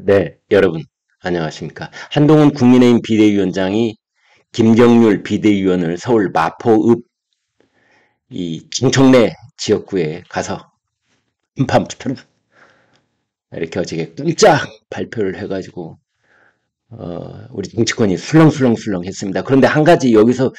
네, 여러분, 안녕하십니까. 한동훈 국민의힘 비대위원장이 김경률 비대위원을 서울 마포읍 이 정청래 지역구에 가서 한판 붙어라. 이렇게 어저께 깜짝 발표를 해가지고, 우리 정치권이 술렁술렁술렁 했습니다. 그런데 한 가지 여기서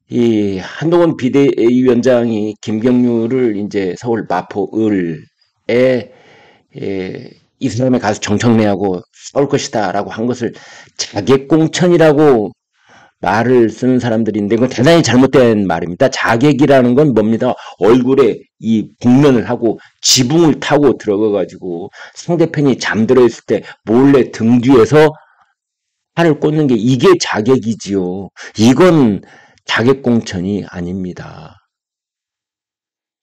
이 한동훈 비대위원장이 김경률을 이제 서울 마포을에 이 사람이 가서 정청래하고 싸울 것이다라고 한 것을 자객공천이라고 말을 쓰는 사람들인데 그건 대단히 잘못된 말입니다. 자객이라는 건 뭡니다. 얼굴에 이 복면을 하고 지붕을 타고 들어가가지고 상대편이 잠들어 있을 때 몰래 등 뒤에서 팔을 꽂는 게 이게 자객이지요. 이건 자객공천이 아닙니다.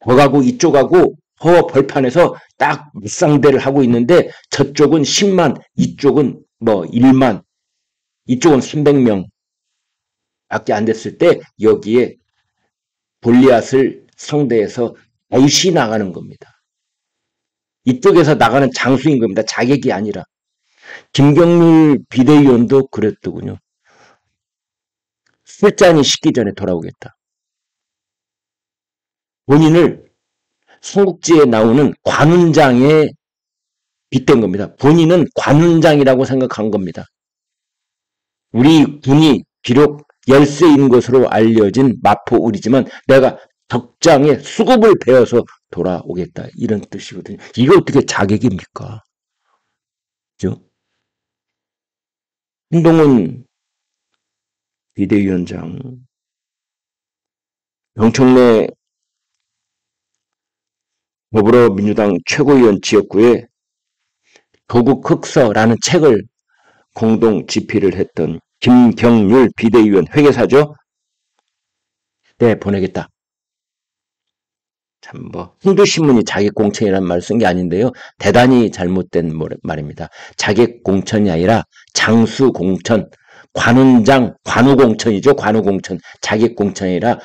저하고 이쪽하고 벌판에서 딱 맞상대를 하고 있는데 저쪽은 10만, 이쪽은 뭐 1만, 이쪽은 300명 밖에 안 됐을 때 여기에 골리앗을 상대해서 다시 나가는 겁니다. 이쪽에서 나가는 장수인 겁니다. 자객이 아니라. 김경률 비대위원도 그랬더군요. 술잔이 식기 전에 돌아오겠다. 본인을 삼국지에 나오는 관운장에 빗댄 겁니다. 본인은 관운장이라고 생각한 겁니다. 우리 군이 비록 열세인 것으로 알려진 마포울이지만 내가 덕장에 수급을 베어서 돌아오겠다. 이런 뜻이거든요. 이거 어떻게 자객입니까? 그죠? 한동훈 비대위원장, 정청래 더불어민주당 최고위원 지역구에 조국 흑서라는 책을 공동 집필을 했던 김경률 비대위원 회계사죠. 네, 보내겠다. 참 홍두신문이 자객공천이라는 말을 쓴 게 아닌데요. 대단히 잘못된 말입니다. 자객공천이 아니라 장수공천, 관우공천이죠. 관우공천. 자객공천이 아니라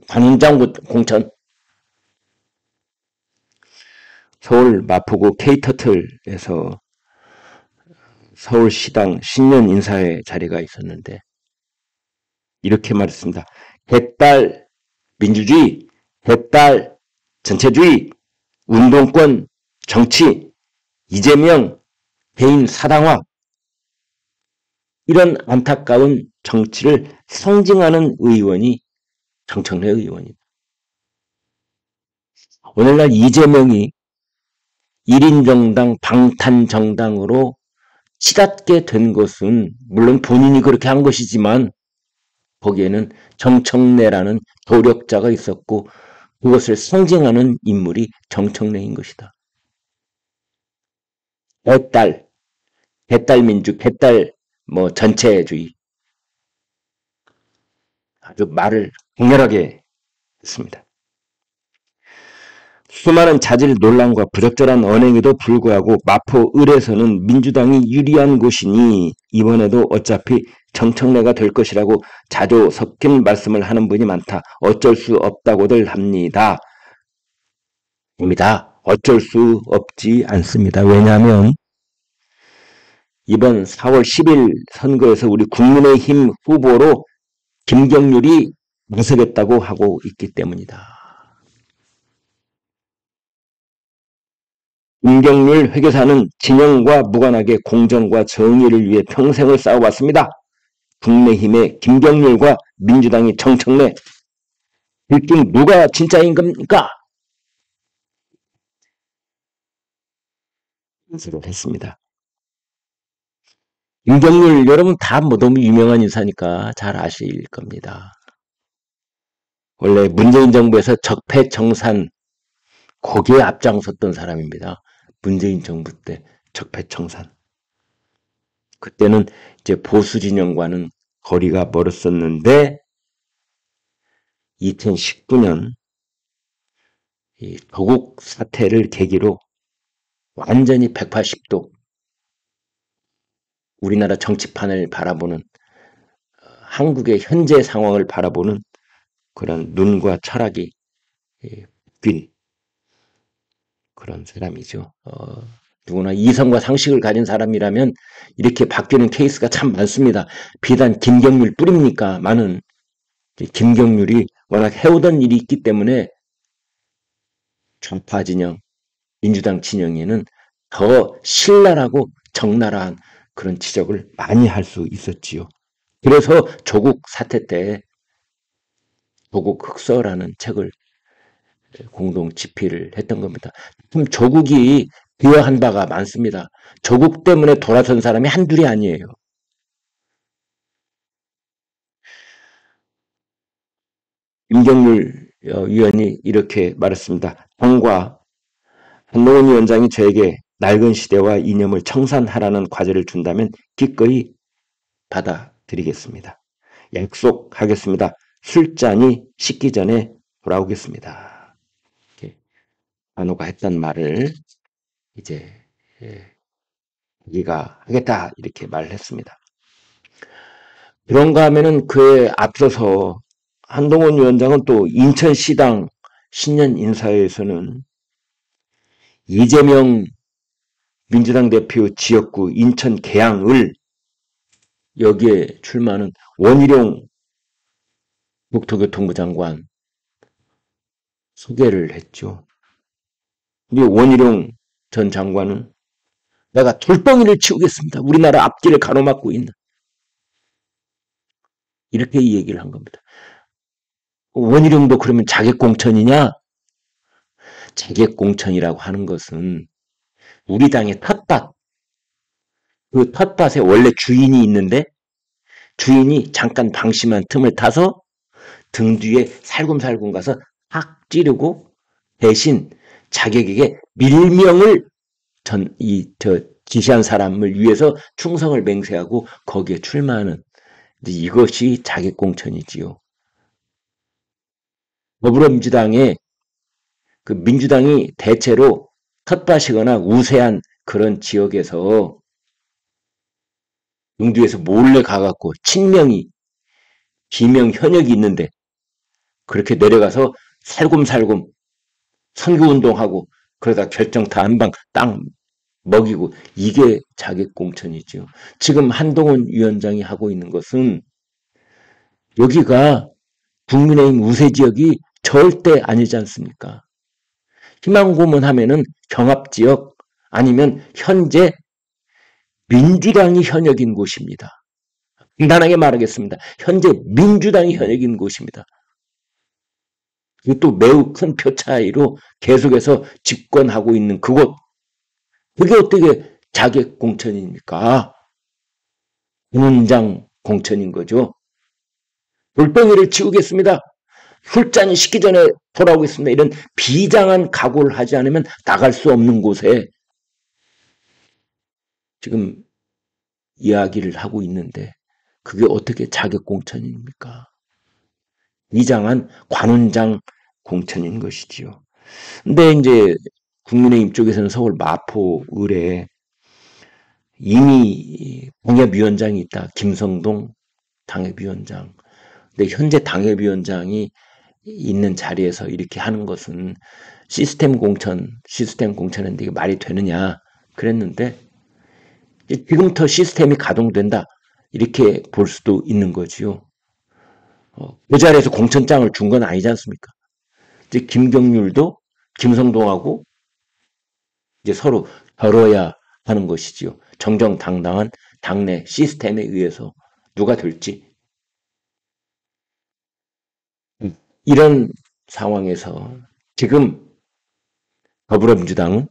관운장 공천. 서울 마포구 K터틀에서 서울시당 신년 인사회 자리가 있었는데 이렇게 말했습니다. 개딸 민주주의, 개딸 전체주의, 운동권, 정치, 이재명, 개인 사당화 이런 안타까운 정치를 상징하는 의원이 정청래 의원입니다. 오늘날 이재명이 1인 정당 방탄정당으로 치닫게 된 것은 물론 본인이 그렇게 한 것이지만 거기에는 정청래라는 도력자가 있었고 그것을 상징하는 인물이 정청래인 것이다. 개딸, 개딸민주, 개딸 전체주의 아주 말을 강렬하게 했습니다. 수많은 자질 논란과 부적절한 언행에도 불구하고 마포을에서는 민주당이 유리한 곳이니 이번에도 어차피 정청래가 될 것이라고 자조 섞인 말씀을 하는 분이 많다. 어쩔 수 없다고들 합니다. 어쩔 수 없지 않습니다. 왜냐하면 이번 4월 10일 선거에서 우리 국민의힘 후보로 김경률이 나서겠다고 하고 있기 때문이다. 김경률 회계사는 진영과 무관하게 공정과 정의를 위해 평생을 싸워왔습니다. 국민의힘의 김경률과 민주당이 정청래 둘 중 누가 진짜인 겁니까? 인수를 했습니다. 김경률 여러분 다 너무 유명한 인사니까 잘 아실 겁니다. 원래 문재인 정부에서 적폐청산 거기에 앞장섰던 사람입니다. 문재인 정부 때 적폐청산. 그때는 이제 보수 진영과는 거리가 멀었었는데 2019년 이 조국 사태를 계기로 완전히 180도 우리나라 정치판을 바라보는 한국의 현재 상황을 바라보는 그런 눈과 철학이 바뀐 그런 사람이죠. 누구나 이성과 상식을 가진 사람이라면 이렇게 바뀌는 케이스가 참 많습니다. 비단 김경률 뿐입니까? 많은 김경률이 워낙 해오던 일이 있기 때문에 좌파 진영, 민주당 진영에는 더 신랄하고 적나라한 그런 지적을 많이 할 수 있었지요. 그래서 조국 사태 때 조국 흑서라는 책을 공동 집필을 했던 겁니다. 좀 조국이 비어한 바가 많습니다. 조국 때문에 돌아선 사람이 한둘이 아니에요. 임경률 위원이 이렇게 말했습니다. 당과 한동훈 위원장이 저에게 낡은 시대와 이념을 청산하라는 과제를 준다면 기꺼이 받아들이겠습니다. 약속하겠습니다. 술잔이 식기 전에 돌아오겠습니다. 이렇게 안호가 했던 말을 이제 자기가 하겠다 이렇게 말을 했습니다. 그런가 하면은 그에 앞서서 한동훈 위원장은 또 인천시당 신년 인사회에서는 이재명 민주당 대표 지역구 인천 계양을 여기에 출마하는 원희룡 국토교통부 장관 소개를 했죠. 근데 원희룡 전 장관은 내가 돌덩이를 치우겠습니다. 우리나라 앞길을 가로막고 있는 이렇게 이 얘기를 한 겁니다. 원희룡도 그러면 자객공천이냐? 자객공천이라고 하는 것은 우리 당의 텃밭, 그 텃밭에 원래 주인이 있는데 주인이 잠깐 방심한 틈을 타서 등 뒤에 살금살금 가서 확 찌르고 대신 자객에게 밀명을 지시한 사람을 위해서 충성을 맹세하고 거기에 출마하는 이것이 자객공천이지요. 더불어민주당의 그 민주당이 대체로 텃밭이거나 우세한 그런 지역에서 용두에서 몰래 가갖고 친명이 비명 현역이 있는데 그렇게 내려가서 살금살금 선거운동하고 그러다 결정타 한 방 땅 먹이고 이게 자객공천이죠. 지금 한동훈 위원장이 하고 있는 것은 여기가 국민의힘 우세지역이 절대 아니지 않습니까? 희망고문하면은 경합지역 아니면 현재 민주당이 현역인 곳입니다. 간단하게 말하겠습니다. 현재 민주당이 현역인 곳입니다. 또 매우 큰 표 차이로 계속해서 집권하고 있는 그곳. 그게 어떻게 자객 공천입니까? 군원장 공천인 거죠. 돌덩이를 치우겠습니다. 술잔이 식기 전에 돌아오겠습니다. 이런 비장한 각오를 하지 않으면 나갈 수 없는 곳에 지금 이야기를 하고 있는데 그게 어떻게 자객 공천입니까? 위장한 관훈장 공천인 것이지요. 근데 이제 국민의힘 쪽에서는 서울 마포 을에 이미 당협위원장이 있다. 김성동 당협위원장. 근데 현재 당협위원장이 있는 자리에서 이렇게 하는 것은 시스템 공천인데 이게 말이 되느냐 그랬는데 지금부터 시스템이 가동된다 이렇게 볼 수도 있는 거지요. 그 자리에서 공천장을 준 건 아니지 않습니까? 이제 김경률도 김성동하고 이제 서로 겨뤄야 하는 것이지요. 정정당당한 당내 시스템에 의해서 누가 될지 이런 상황에서 지금 더불어민주당은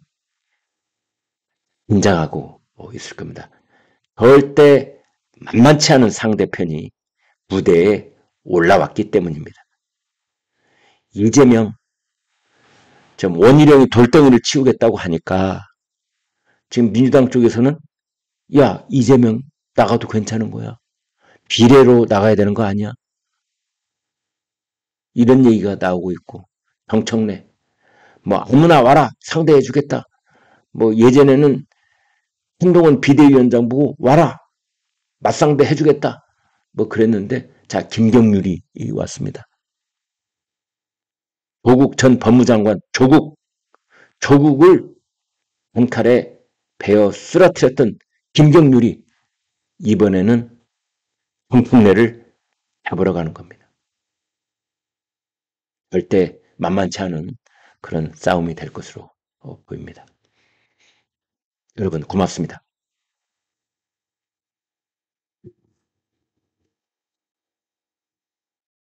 긴장하고 있을 겁니다. 절대 만만치 않은 상대편이 무대에 올라왔기 때문입니다. 이재명, 좀 원희룡이 돌덩이를 치우겠다고 하니까 지금 민주당 쪽에서는 야, 이재명 나가도 괜찮은 거야. 비례로 나가야 되는 거 아니야? 이런 얘기가 나오고 있고 정청래 뭐 아무나 와라 상대해 주겠다. 뭐 예전에는 한동훈 비대위원장 보고 와라 맞상대 해주겠다. 뭐 그랬는데 자 김경률이 왔습니다. 조국 전 법무장관 조국을 한 칼에 베어 쓰러뜨렸던 김경률이 이번에는 정풍래를 잡으러 가는 겁니다. 절대 만만치 않은 그런 싸움이 될 것으로 보입니다. 여러분 고맙습니다.